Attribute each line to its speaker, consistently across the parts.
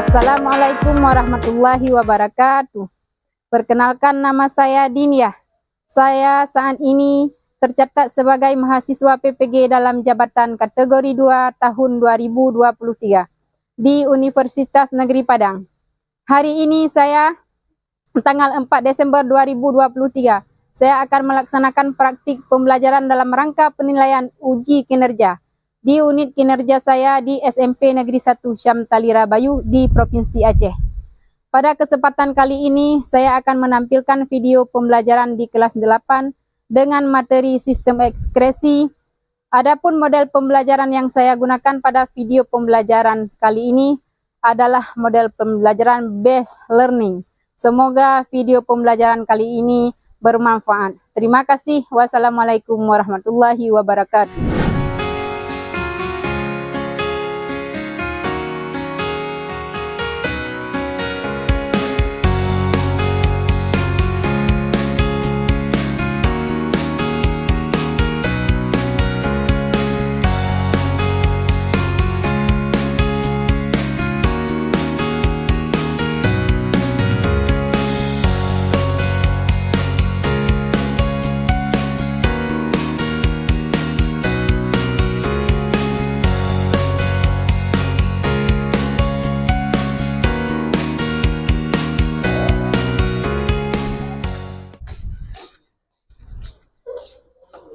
Speaker 1: Assalamualaikum warahmatullahi wabarakatuh. Perkenalkan, nama saya Dinia. Saya saat ini tercatat sebagai mahasiswa PPG dalam jabatan kategori 2 tahun 2023 di Universitas Negeri Padang. Hari ini saya tanggal 4 Desember 2023, saya akan melaksanakan praktik pembelajaran dalam rangka penilaian uji kinerja di unit kinerja saya di SMP Negeri 1 Syam Talira Bayu di Provinsi Aceh. Pada kesempatan kali ini saya akan menampilkan video pembelajaran di kelas 8 dengan materi sistem ekskresi. Adapun model pembelajaran yang saya gunakan pada video pembelajaran kali ini adalah model pembelajaran based learning. Semoga video pembelajaran kali ini bermanfaat. Terima kasih. Wassalamualaikum warahmatullahi wabarakatuh.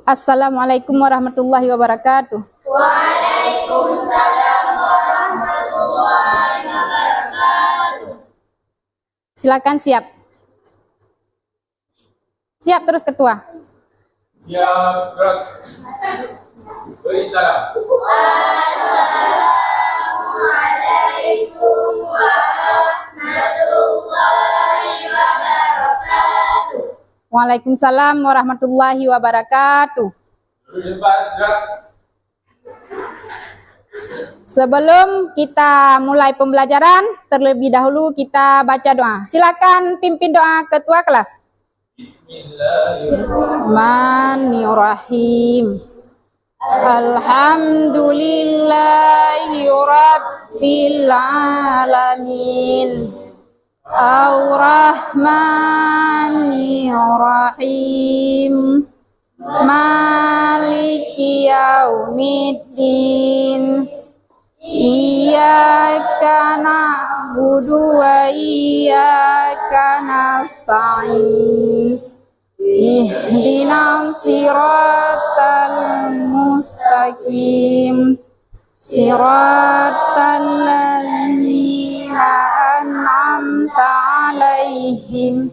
Speaker 1: Assalamualaikum warahmatullahi wabarakatuh.
Speaker 2: Waalaikumsalam warahmatullahi wabarakatuh.
Speaker 1: Silakan siap. Siap terus ketua.
Speaker 3: Siap, gerak. Beri salam.
Speaker 2: Assalamualaikum warahmatullahi wabarakatuh.
Speaker 1: Waalaikumsalam warahmatullahi wabarakatuh.
Speaker 3: Duduk di tempat, gerak.
Speaker 1: Sebelum kita mulai pembelajaran, terlebih dahulu kita baca doa. Silakan pimpin doa ketua kelas. Bismillahirrahmanirrahim. Alhamdulillahi rabbil alamin. Ar-Rahmanir-Rahim. Maliki yaumiddin. Iyyaka na'budu wa iyyaka nasta'in. Ihdinas siratal mustaqim. Siratal ladzina an'amta 'alaihim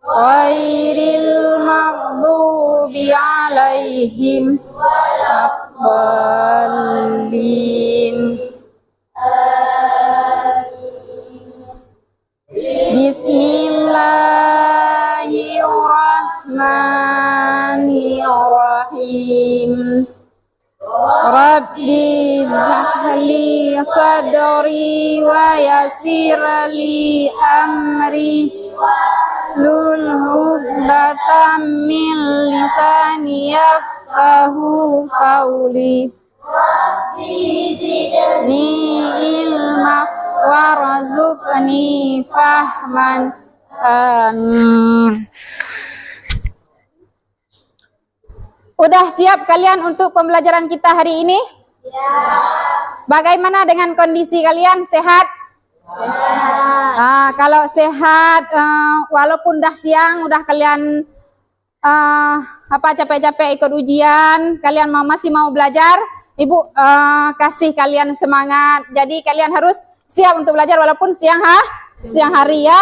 Speaker 1: ghairil maghdubi 'alaihim waladdallin. Bismillahirrahmanirrahim. Rabbi zahli sadri wa yassirli amri lul uqdatam min lisani yafqahu qawli. Ni ilma warzuqni fahman. Amin. Udah siap kalian untuk pembelajaran kita hari ini?
Speaker 2: Ya.
Speaker 1: Bagaimana dengan kondisi kalian? Sehat? Ya. Kalau sehat, walaupun udah siang, udah kalian capek-capek ikut ujian, kalian masih mau belajar, Ibu kasih kalian semangat. Jadi kalian harus siap untuk belajar walaupun siang hari ya.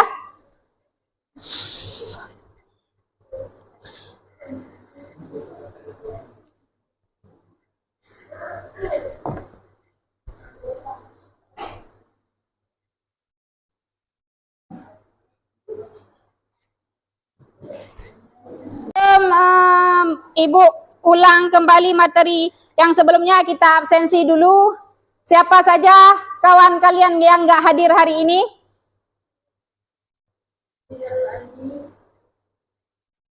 Speaker 1: Ibu ulang kembali materi yang sebelumnya, kita absensi dulu. Siapa saja kawan kalian yang nggak hadir hari ini?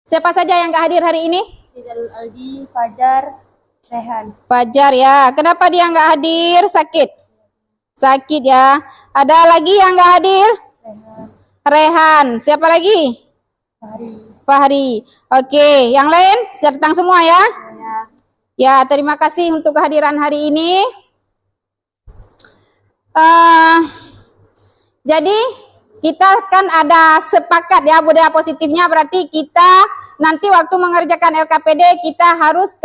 Speaker 1: Siapa saja yang nggak hadir hari ini?
Speaker 4: Aldi, Fajar, Rehan.
Speaker 1: Fajar ya. Kenapa dia nggak hadir? Sakit? Sakit ya. Ada lagi yang nggak hadir? Rehan. Siapa lagi? Fahri. Oke, yang lain sudah datang semua ya? Ya, terima kasih untuk kehadiran hari ini. Jadi kita kan ada sepakat ya budaya positifnya, berarti kita nanti waktu mengerjakan LKPD kita harus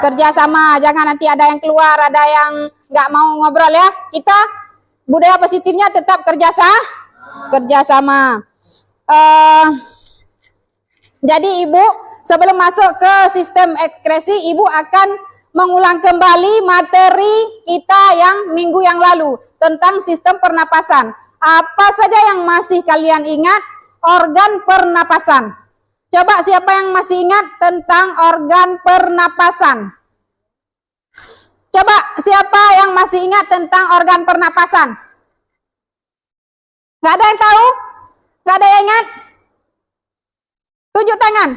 Speaker 1: kerjasama. Jangan nanti ada yang keluar, ada yang nggak mau ngobrol ya. Kita budaya positifnya tetap kerjasama. Jadi Ibu sebelum masuk ke sistem ekskresi, Ibu akan mengulang kembali materi kita yang minggu yang lalu tentang sistem pernapasan. Apa saja yang masih kalian ingat? Organ pernapasan. Coba siapa yang masih ingat tentang organ pernapasan? Coba siapa yang masih ingat tentang organ pernapasan? Gak ada yang tahu? Gak ada yang ingat? Tunjuk tangan.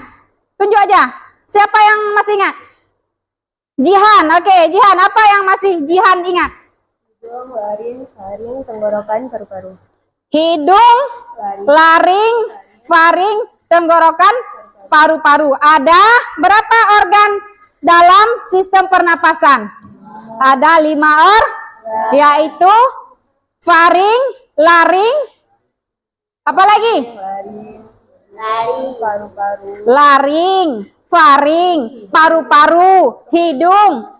Speaker 1: Tunjuk aja. Siapa yang masih ingat? Jihan. Oke, Jihan. Apa yang masih Jihan ingat?
Speaker 2: Hidung, laring, faring, tenggorokan, paru-paru.
Speaker 1: Hidung, laring, faring, tenggorokan, paru-paru. Ada berapa organ dalam sistem pernapasan? Ada 5 yaitu faring, laring, apa lagi? Laring, faring, paru-paru, hidung,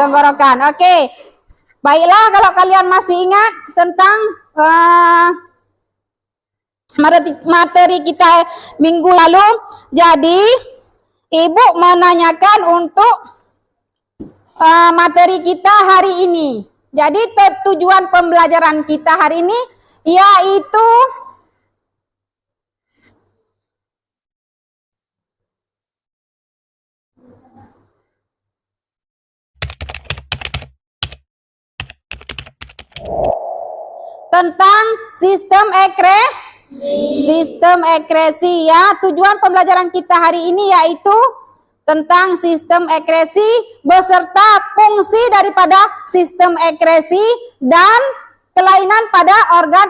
Speaker 1: tenggorokan. Oke. Baiklah, kalau kalian masih ingat tentang materi kita minggu lalu, jadi Ibu menanyakan untuk materi kita hari ini. Jadi tujuan pembelajaran kita hari ini yaitu tentang sistem ekskresi ya. Tujuan pembelajaran kita hari ini yaitu tentang sistem ekskresi beserta fungsi daripada sistem ekskresi dan kelainan pada organ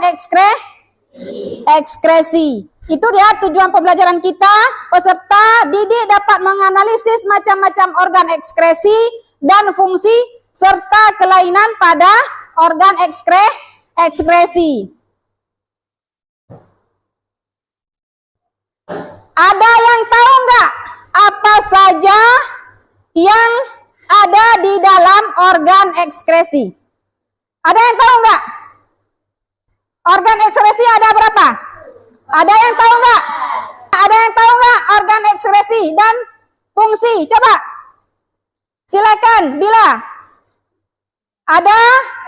Speaker 1: ekskresi. Itu dia tujuan pembelajaran kita. Peserta didik dapat menganalisis macam-macam organ ekskresi dan fungsi serta kelainan pada organ ekskresi. Ada yang tahu nggak apa saja yang ada di dalam organ ekskresi? Ada yang tahu nggak? Organ ekskresi ada berapa? Ada yang tahu nggak? Ada yang tahu nggak organ ekskresi dan fungsi? Coba, silakan Bila. Ada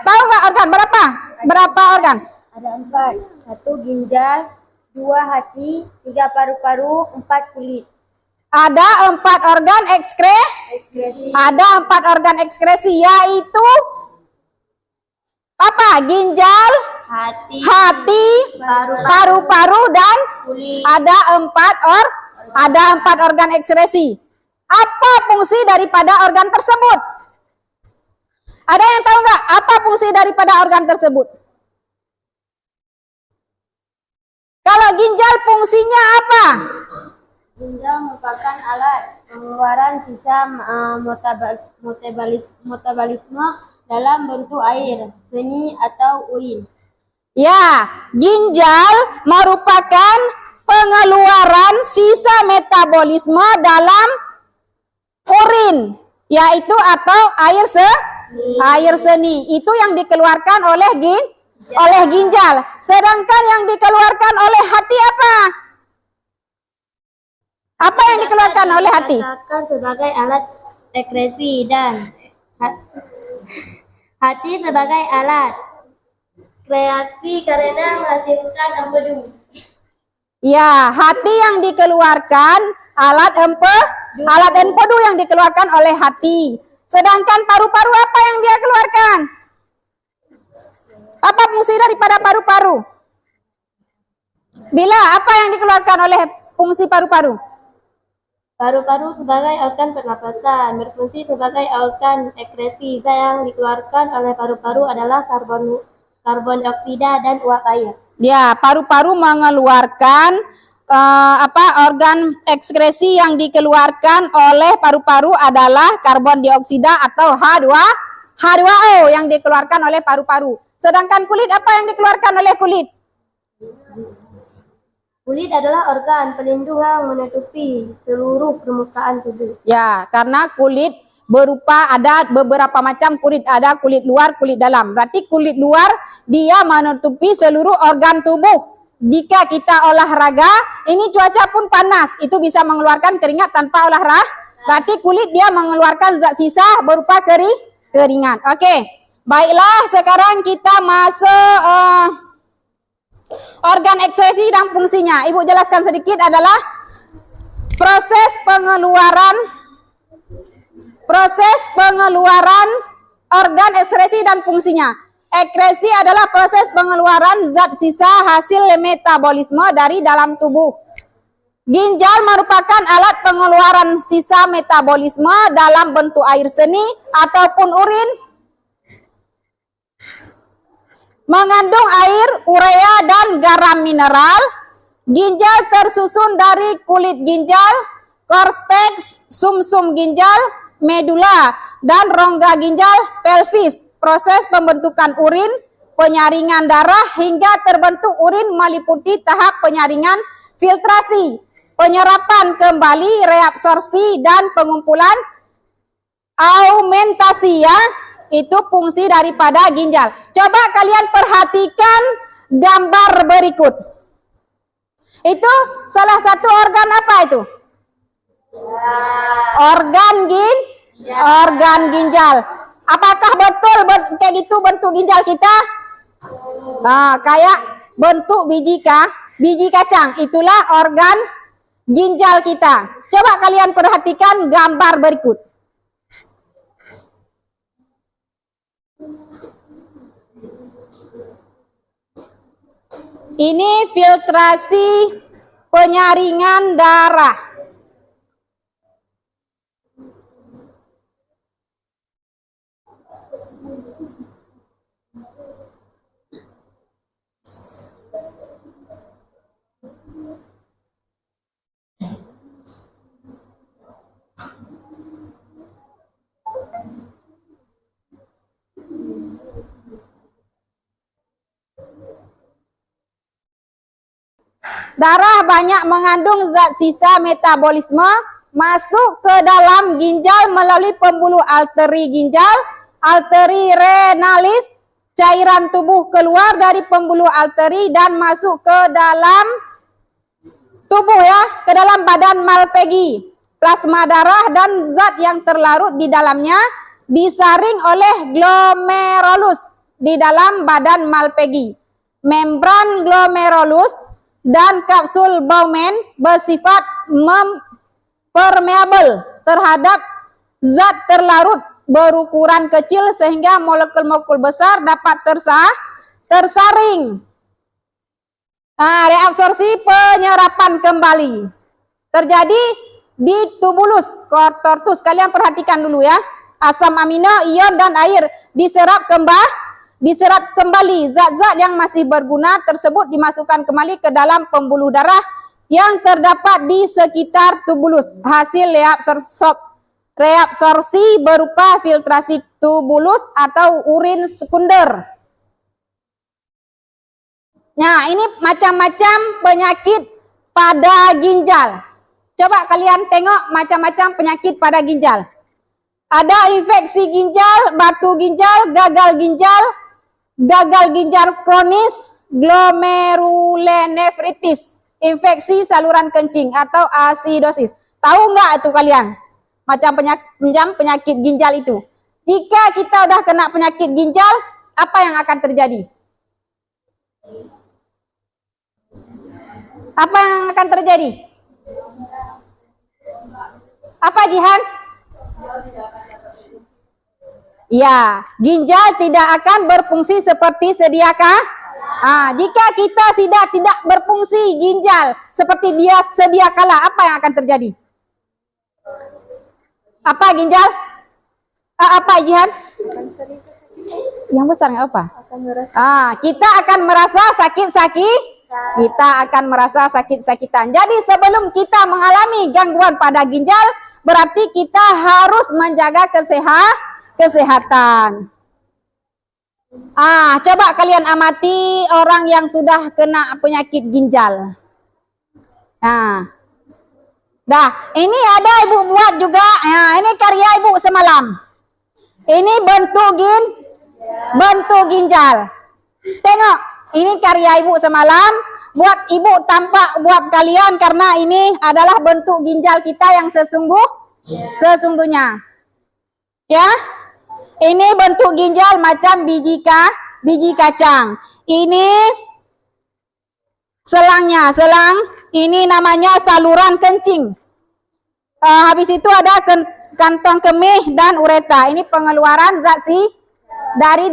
Speaker 1: tahu nggak organ berapa? Berapa organ?
Speaker 2: Ada 4. 1 ginjal, 2 hati, 3 paru-paru, 4 kulit.
Speaker 1: Ada 4 organ ekskresi. Ada 4 organ ekskresi yaitu apa? Ginjal, hati, paru-paru dan
Speaker 2: kulit.
Speaker 1: ada 4 organ ekskresi. Apa fungsi daripada organ tersebut? Ada yang tahu nggak apa fungsi daripada organ tersebut? Kalau ginjal fungsinya apa?
Speaker 2: Ginjal merupakan alat pengeluaran sisa metabolisme dalam bentuk air, seni atau urin.
Speaker 1: Ya, ginjal merupakan pengeluaran sisa metabolisme dalam urin, yaitu atau air seni. Itu yang dikeluarkan oleh ginjal. Sedangkan yang dikeluarkan oleh hati apa? Apa yang dikeluarkan oleh hati?
Speaker 2: Dikatakan sebagai alat ekskresi dan hati sebagai alat kreasi karena menghasilkan empedu.
Speaker 1: Ya, hati yang dikeluarkan, alat empedu yang dikeluarkan oleh hati. Sedangkan paru-paru apa yang dia keluarkan? Apa fungsi daripada paru-paru? Bila, apa yang dikeluarkan oleh fungsi paru-paru?
Speaker 4: Paru-paru sebagai organ pernapasan, berfungsi sebagai organ ekskresi. Zat yang dikeluarkan oleh paru-paru adalah karbon dioksida dan uap air.
Speaker 1: Ya, paru-paru mengeluarkan organ ekskresi yang dikeluarkan oleh paru-paru adalah karbon dioksida atau H2O yang dikeluarkan oleh paru-paru. Sedangkan kulit, apa yang dikeluarkan oleh kulit?
Speaker 4: Kulit adalah organ pelindung yang menutupi seluruh permukaan tubuh.
Speaker 1: Ya, karena kulit ada beberapa macam kulit, ada kulit luar, kulit dalam. Berarti kulit luar dia menutupi seluruh organ tubuh. Jika kita olahraga, ini cuaca pun panas, itu bisa mengeluarkan keringat tanpa olahraga. Berarti kulit dia mengeluarkan zat sisa berupa keringat. Oke, baiklah sekarang kita masuk organ ekskresi dan fungsinya. Ibu jelaskan sedikit adalah proses pengeluaran organ ekskresi dan fungsinya. Ekskresi adalah proses pengeluaran zat sisa hasil metabolisme dari dalam tubuh. Ginjal merupakan alat pengeluaran sisa metabolisme dalam bentuk air seni ataupun urin. Mengandung air, urea, dan garam mineral. Ginjal tersusun dari kulit ginjal, korteks, sumsum ginjal, medula, dan rongga ginjal pelvis. Proses pembentukan urin, penyaringan darah, hingga terbentuk urin meliputi tahap penyaringan, filtrasi, penyerapan kembali, reabsorpsi, dan pengumpulan aumentasi ya. Itu fungsi daripada ginjal. Coba kalian perhatikan gambar berikut. Itu salah satu organ apa itu? Organ ginjal. Apakah betul kayak gitu bentuk ginjal kita? Nah, kayak bentuk biji kacang. Itulah organ ginjal kita. Coba kalian perhatikan gambar berikut. Ini filtrasi penyaringan darah. Darah banyak mengandung zat sisa metabolisme masuk ke dalam ginjal melalui pembuluh arteri ginjal, arteri renalis, cairan tubuh keluar dari pembuluh arteri dan masuk ke dalam tubuh ya, ke dalam badan Malpighi. Plasma darah dan zat yang terlarut di dalamnya disaring oleh glomerulus di dalam badan Malpighi. Membran glomerulus dan kapsul Bowman bersifat permeabel terhadap zat terlarut berukuran kecil sehingga molekul-molekul besar dapat tersaring. Nah, reabsorpsi penyerapan kembali terjadi di tubulus cortortus. Kalian perhatikan dulu ya. Asam amino, ion, dan air diserap kembali. Zat-zat yang masih berguna tersebut dimasukkan kembali ke dalam pembuluh darah yang terdapat di sekitar tubulus. Hasil reabsorpsi berupa filtrasi tubulus atau urin sekunder. Nah, ini macam-macam penyakit pada ginjal. Coba kalian tengok macam-macam penyakit pada ginjal. Ada infeksi ginjal, batu ginjal, gagal ginjal kronis, glomerulonefritis, infeksi saluran kencing atau asidosis. Tahu nggak itu kalian? Macam penyakit ginjal itu. Jika kita udah kena penyakit ginjal, apa yang akan terjadi? Apa yang akan terjadi? Apa Jihan? Ya, ginjal tidak akan berfungsi seperti sediakah? Jika kita tidak berfungsi ginjal seperti dia sedia kala, apa yang akan terjadi? Apa ginjal? Apa Jihan? Yang besar nggak apa? Kita akan merasa sakit-sakit. Kita akan merasa sakit-sakitan. Jadi sebelum kita mengalami gangguan pada ginjal, berarti kita harus menjaga kesehatan. Coba kalian amati orang yang sudah kena penyakit ginjal. Dah, ini ada ibu buat juga. Ini karya ibu semalam. Ini bentuk ginjal. Tengok, ini karya ibu semalam. Buat ibu tampak buat kalian karena ini adalah bentuk ginjal kita yang sesungguhnya. Ya, ini bentuk ginjal macam biji kacang. Ini selangnya, ini namanya saluran kencing. Habis itu ada kantong kemih dan ureta. Ini pengeluaran zat dari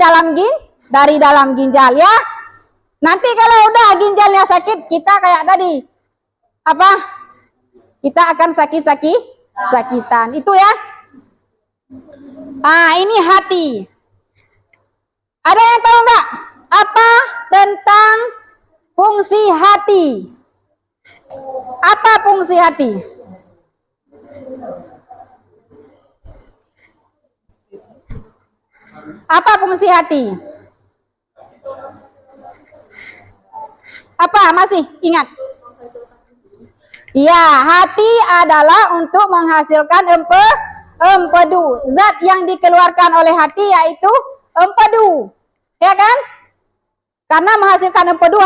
Speaker 1: dalam ginjal ya. Nanti kalau udah ginjalnya sakit, kita kayak tadi. Apa? Kita akan sakitan. Itu ya. Ini hati. Ada yang tahu nggak? Apa tentang fungsi hati? Apa fungsi hati? Apa fungsi hati? Apa? Masih ingat? Ya, hati adalah untuk menghasilkan empedu. Zat yang dikeluarkan oleh hati yaitu empedu. Ya kan? Karena menghasilkan empedu,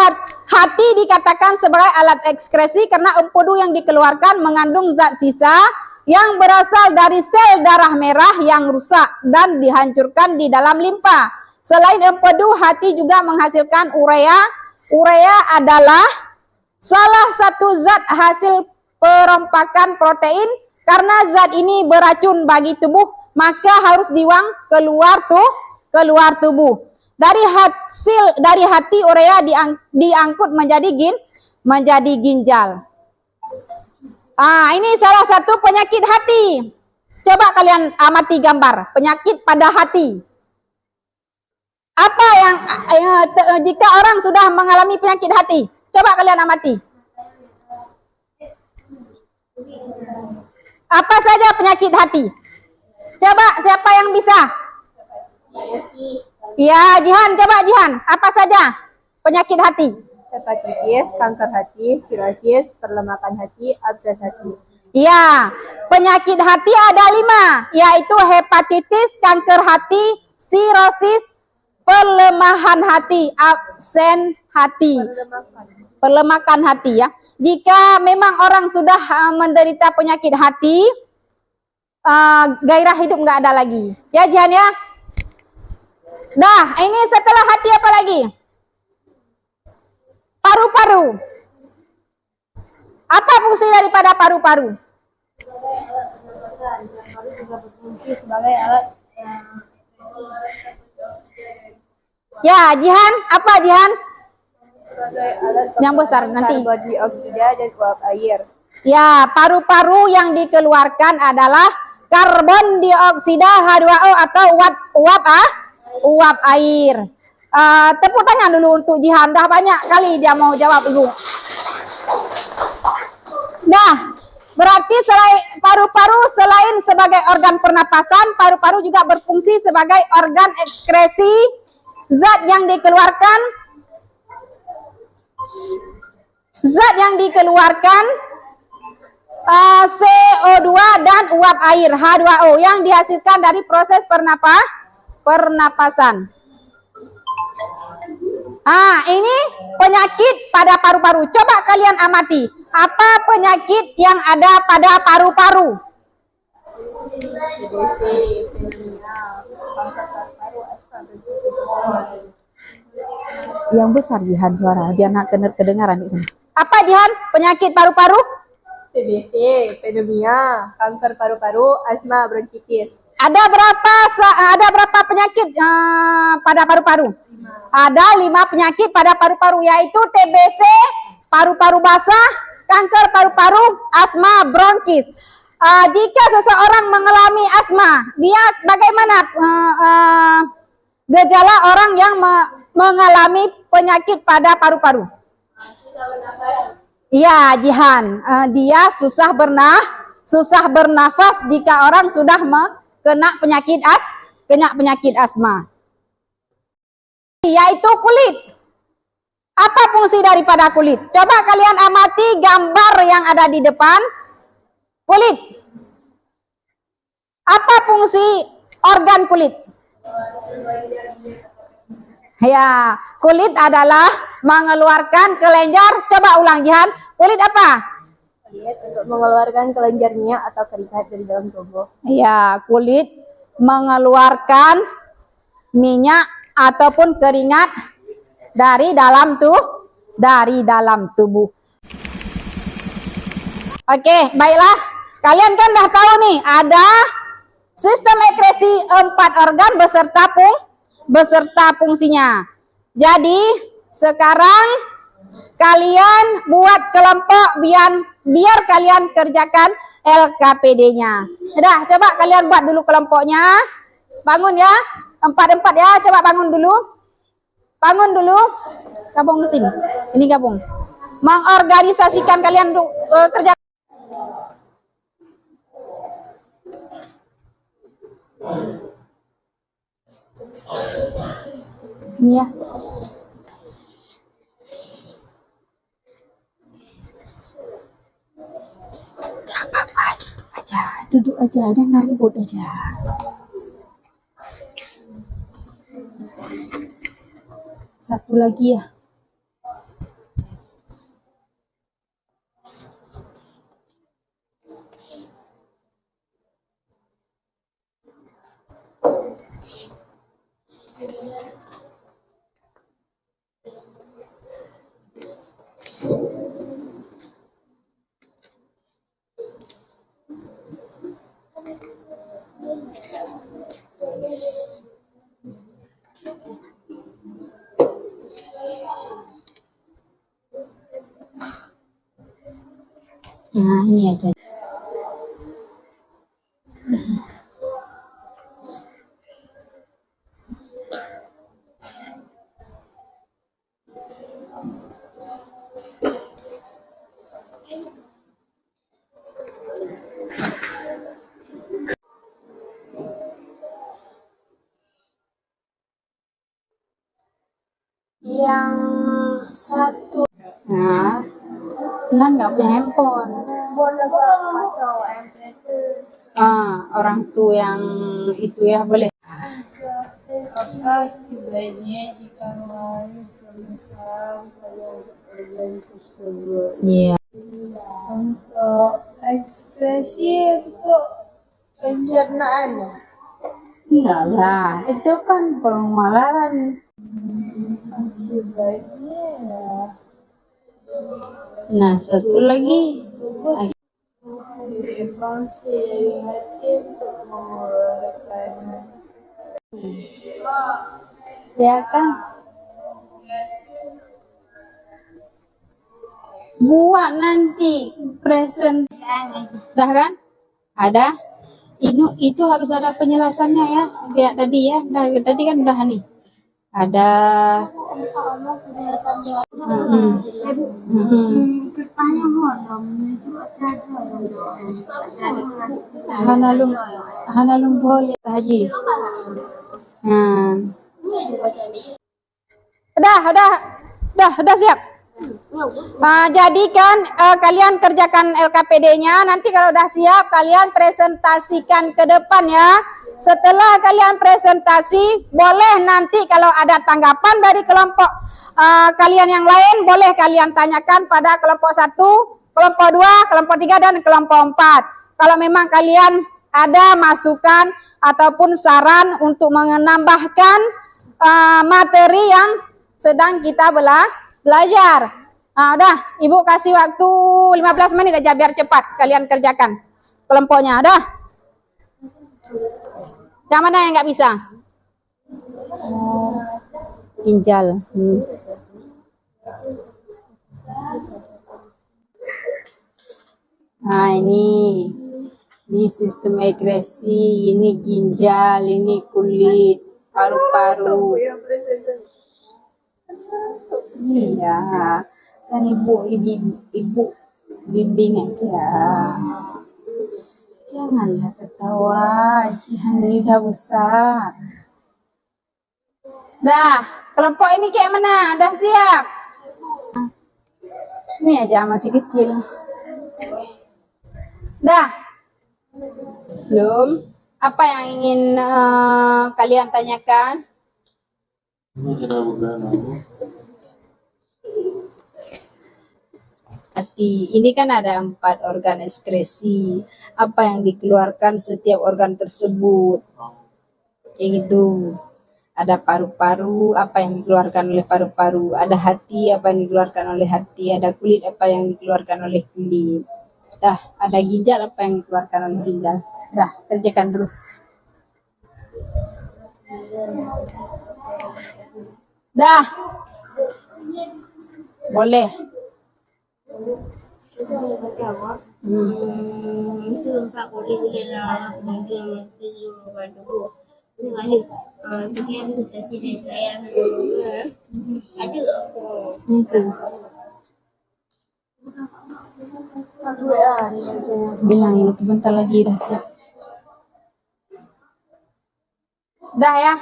Speaker 1: hati dikatakan sebagai alat ekskresi karena empedu yang dikeluarkan mengandung zat sisa yang berasal dari sel darah merah yang rusak dan dihancurkan di dalam limpa. Selain empedu, hati juga menghasilkan urea. Urea adalah salah satu zat hasil perompakan protein. Karena zat ini beracun bagi tubuh, maka harus keluar tubuh. Dari hati urea diangkut menjadi ginjal. Ini salah satu penyakit hati. Coba kalian amati gambar penyakit pada hati. Apa yang jika orang sudah mengalami penyakit hati? Coba kalian amati. Apa saja penyakit hati? Coba siapa yang bisa? Ya, Jihan, coba Jihan. Apa saja penyakit hati?
Speaker 5: Hepatitis, kanker hati, sirosis, perlemakan hati, abses hati.
Speaker 1: Ya, penyakit hati ada 5, yaitu hepatitis, kanker hati, sirosis, pelemahan hati, absen hati. Pelemakan hati ya. Jika memang orang sudah menderita penyakit hati, gairah hidup nggak ada lagi. Ya Jihan ya. Dah, ini setelah hati apa lagi? Paru-paru. Apa fungsi daripada paru-paru?
Speaker 2: Paru juga berfungsi sebagai alat
Speaker 1: Ya, Jihan, apa Jihan?
Speaker 5: Sebagai alat
Speaker 1: Yang besar nanti.
Speaker 5: karbon dioksida dan uap air.
Speaker 1: Ya, paru-paru yang dikeluarkan adalah karbon dioksida H2O atau uap air. Tepuk tangan dulu untuk Jihan, dah banyak kali dia mau jawab dulu. Nah, berarti selain paru-paru selain sebagai organ pernapasan, paru-paru juga berfungsi sebagai organ ekskresi zat yang dikeluarkan CO2 dan uap air H2O yang dihasilkan dari proses pernapasan. Ini penyakit pada paru-paru. Coba kalian amati. Apa penyakit yang ada pada paru-paru?
Speaker 5: TBC, pneumonia, kanker paru-paru, asma, bronkitis.
Speaker 1: Yang besar Jihan suara biar nak kedengaran di sini. Apa Jihan? Penyakit paru-paru?
Speaker 5: TBC, pneumonia, kanker paru-paru, asma, bronkitis.
Speaker 1: Ada berapa penyakit pada paru-paru? Ada 5 penyakit pada paru-paru, yaitu TBC, paru-paru basah, kanker paru-paru, asma, bronkis. Jika seseorang mengalami asma, dia bagaimana gejala orang yang mengalami penyakit pada paru-paru? Iya, Jihan. Dia susah bernafas jika orang sudah kena penyakit asma. Yaitu kulit. Apa fungsi daripada kulit? Coba kalian amati gambar yang ada di depan. Kulit. Apa fungsi organ kulit? Ya, kulit adalah mengeluarkan kelenjar. Coba ulang, Jihan. Kulit apa?
Speaker 5: Kulit untuk mengeluarkan kelenjar minyak atau keringat dari dalam tubuh.
Speaker 1: Ya, kulit mengeluarkan minyak ataupun keringat dari dalam tubuh. Oke, baiklah. Kalian kan dah tahu nih, ada sistem ekskresi 4 organ beserta fungsinya. Jadi, sekarang kalian buat kelompok biar kalian kerjakan LKPD-nya. Udah, coba kalian buat dulu kelompoknya. Bangun ya. 4-4 ya, coba bangun dulu. Bangun dulu. Gabung ke sini. Ini gabung. Mengorganisasikan kalian kerja. Ini ya. Gak apa-apa, duduk aja, jangan ribut aja. Satu lagi ya. Nah, ini aja. Yang satu. Nah, Tuhan nggak punya handphone. Orang tua yang itu ya boleh.
Speaker 6: Apakah sebaiknya jika mengalami permasalahan pada organ tersebut?
Speaker 1: Iya.
Speaker 6: Untuk ekspresi untuk pencernaan.
Speaker 1: Enggak lah, itu kan pengeluaran.
Speaker 6: Sebaiknya ya
Speaker 1: Nah, satu lagi.
Speaker 6: dievaluasi dari hati untuk mengeluarkan
Speaker 1: Ya kan? Buat nanti present. Dah kan? Ada? Itu harus ada penjelasannya ya. Kayak tadi ya. Tadi kan udah nih. Ada. Hanalum boleh haji. Udah siap. Jadikan kalian kerjakan LKPD-nya. Nanti kalau udah siap, kalian presentasikan ke depan ya. Setelah kalian presentasi, boleh nanti kalau ada tanggapan dari kelompok kalian yang lain, boleh kalian tanyakan pada kelompok 1, kelompok 2, kelompok 3, dan kelompok 4. Kalau memang kalian ada masukan ataupun saran untuk menambahkan materi yang sedang kita belajar. Udah, Ibu kasih waktu 15 menit aja biar cepat kalian kerjakan kelompoknya. Udah. Yang mana yang nggak bisa? Ginjal. Nah, ini Ini sistem ekresi, ini ginjal, ini kulit, paru-paru. Iya, kan ibu bimbing aja. Janganlah ketawa, Jihan udah besar. Dah, kelompok ini kayak mana? Dah siap? Ini aja masih kecil. Dah? Belum? Apa yang ingin kalian tanyakan? Hati. Ini kan ada 4 organ ekskresi. Apa yang dikeluarkan setiap organ tersebut? Kayak gitu. Ada paru-paru, apa yang dikeluarkan oleh paru-paru. Ada hati, apa yang dikeluarkan oleh hati. Ada kulit, apa yang dikeluarkan oleh kulit. Dah, ada ginjal, apa yang dikeluarkan oleh ginjal. Dah, kerjakan terus. Dah. Boleh.
Speaker 4: Xương phát của linh lên là bình thường và tubuh. Ini ada sekian substansi dari saya ada.
Speaker 1: Bilang itu bentar lagi udah siap. Dah ya?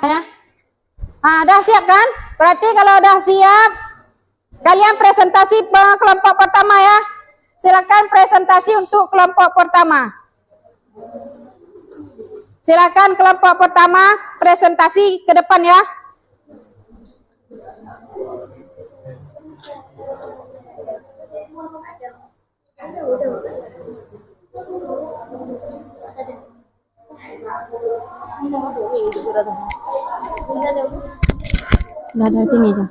Speaker 1: Dah siap kan? Berarti kalau udah siap, kalian presentasi kelompok pertama ya. Silakan presentasi untuk kelompok pertama. Silakan kelompok pertama presentasi ke depan ya. Nah, dari sini aja.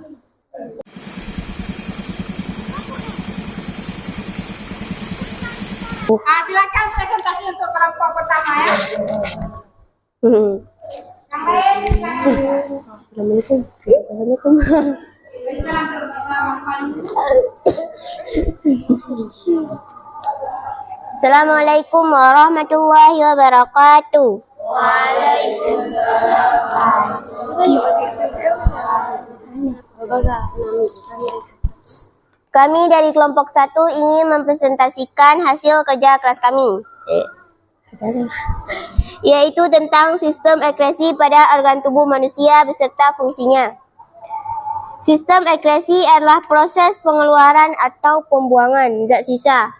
Speaker 1: Silakan presentasi untuk kelompok pertama ya. Yang lain silakan.
Speaker 2: Assalamualaikum warahmatullahi wabarakatuh. Kami dari kelompok 1 ingin mempresentasikan hasil kerja keras kami, yaitu tentang sistem ekresi pada organ tubuh manusia beserta fungsinya. Sistem ekresi adalah proses pengeluaran atau pembuangan zat sisa.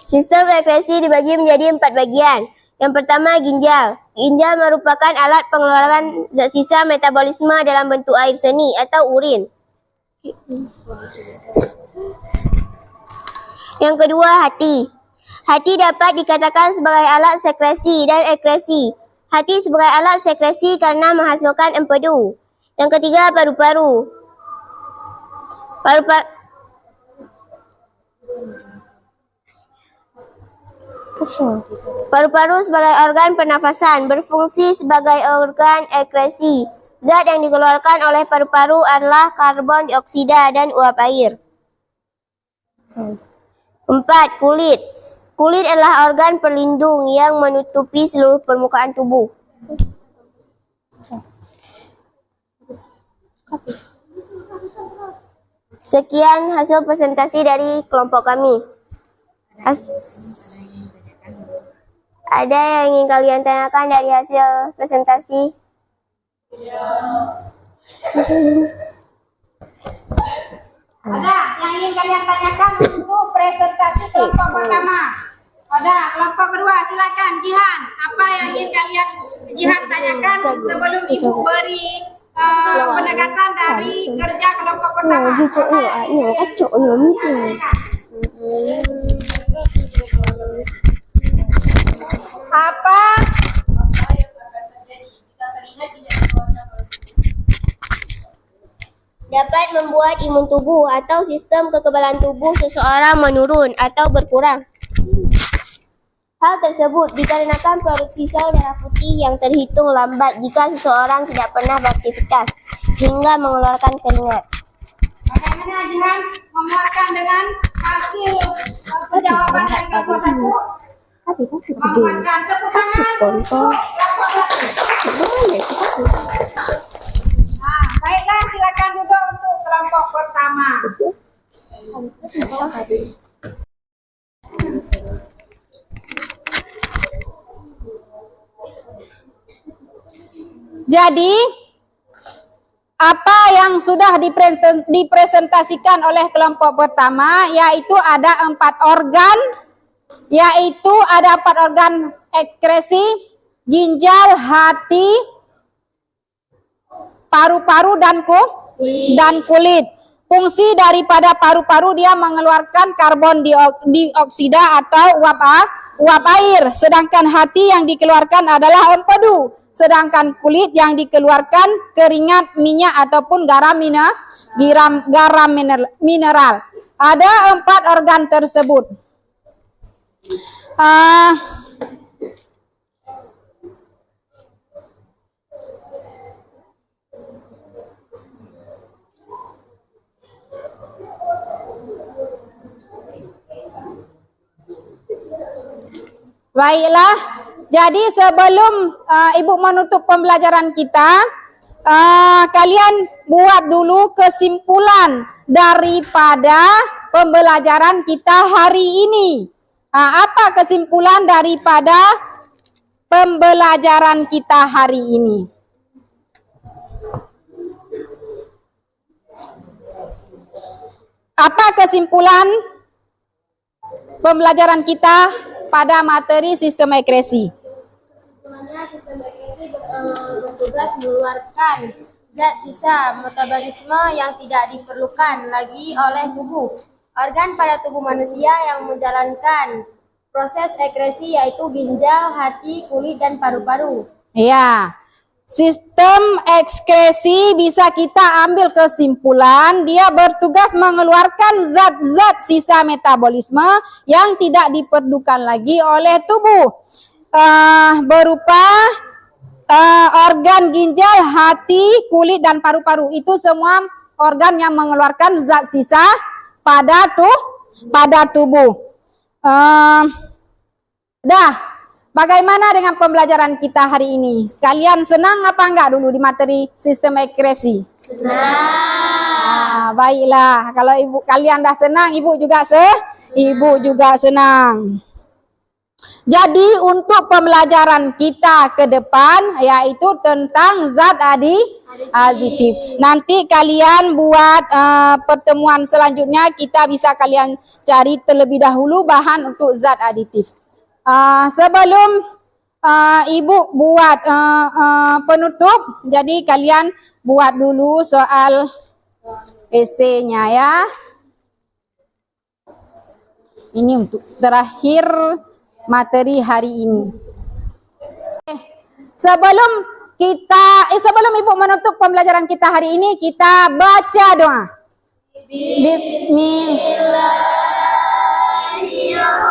Speaker 2: Sistem ekresi dibagi menjadi 4 bagian. Yang pertama, ginjal. Ginjal merupakan alat pengeluaran zat sisa metabolisme dalam bentuk air seni atau urin. Yang kedua, hati. Hati dapat dikatakan sebagai alat sekresi dan ekresi. Hati sebagai alat sekresi karena menghasilkan empedu. Yang ketiga, paru-paru. Paru-paru sebagai organ pernafasan, berfungsi sebagai organ ekresi. Zat yang dikeluarkan oleh paru-paru adalah karbon dioksida dan uap air. 4. Kulit. Kulit adalah organ pelindung yang menutupi seluruh permukaan tubuh. Sekian hasil presentasi dari kelompok kami. Ada yang ingin kalian tanyakan dari hasil presentasi?
Speaker 1: Ada yang ingin kalian tanyakan untuk presentasi kelompok pertama? Ada. Kelompok kedua, silakan Jihan. Apa yang ingin kalian Jihan tanyakan sebelum ibu beri penegasan dari kerja kelompok pertama? Apa?
Speaker 2: Dapat membuat imun tubuh atau sistem kekebalan tubuh seseorang menurun atau berkurang. Hal tersebut dikarenakan produksi sel darah putih yang terhitung lambat jika seseorang tidak pernah beraktivitas hingga mengeluarkan keringat.
Speaker 1: Bagaimana Jihan memuaskan dengan hasil penjawaban dari kelompok 1? Memuaskan, tepuk tangan untuk kelompok 1. Nah, baiklah, silakan duduk untuk kelompok pertama. Jadi, apa yang sudah dipresentasikan oleh kelompok pertama, yaitu ada 4 organ, yaitu ada 4 organ ekskresi, ginjal, hati, paru-paru, dan kulit. Fungsi daripada paru-paru, dia mengeluarkan karbon dioksida atau uap air, sedangkan hati yang dikeluarkan adalah empedu, sedangkan kulit yang dikeluarkan keringat, minyak ataupun garam mineral. Ada 4 organ tersebut. Baiklah, jadi sebelum Ibu menutup pembelajaran kita, kalian buat dulu kesimpulan daripada pembelajaran kita hari ini. Apa kesimpulan daripada pembelajaran kita hari ini? Apa kesimpulan pembelajaran kita pada materi sistem ekskresi?
Speaker 7: Kesimpulannya, sistem ekskresi bertugas mengeluarkan zat sisa metabolisme yang tidak diperlukan lagi oleh tubuh. Organ pada tubuh manusia yang menjalankan proses ekskresi yaitu ginjal, hati, kulit, dan paru-paru.
Speaker 1: Ya, sistem ekskresi bisa kita ambil kesimpulan, dia bertugas mengeluarkan zat-zat sisa metabolisme yang tidak diperlukan lagi oleh tubuh, berupa organ ginjal, hati, kulit, dan paru-paru. Itu semua organ yang mengeluarkan zat sisa pada tubuh. Bagaimana dengan pembelajaran kita hari ini? Kalian senang apa enggak dulu di materi sistem ekskresi? Senang. Baiklah, kalau kalian dah senang, ibu juga senang. Jadi untuk pembelajaran kita ke depan yaitu tentang zat aditif. Nanti kalian buat pertemuan selanjutnya, kita bisa kalian cari terlebih dahulu bahan untuk zat aditif. Sebelum ibu buat penutup, jadi kalian buat dulu soal esainya ya. Ini untuk terakhir materi hari ini. Sebelum ibu menutup pembelajaran kita hari ini, kita baca doa. Bismillahirrahmanirrahim.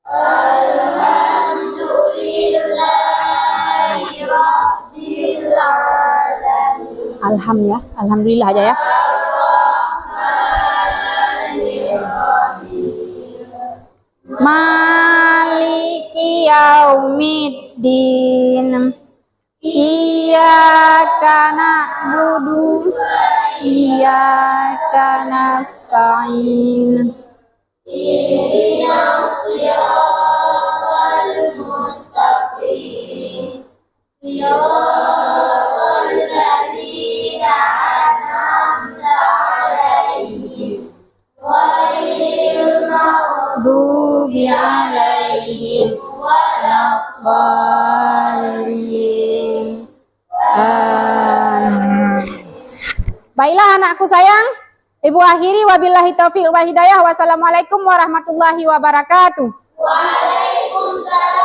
Speaker 1: Alhamdulillahirabbil alamin. Alhamdulillah aja ya. Maliki yaumiddin. Iyyaka na'budu wa iyyaka nasta'in. Ihdinas siratal mustaqim. Siratal ladzina an'amta 'alaihim ghairil maghdubi 'alaihim waladdallin. Baiklah anakku sayang, ibu akhiri wabillahi taufiq wal hidayah. Wassalamualaikum warahmatullahi wabarakatuh.
Speaker 7: Waalaikumsalam.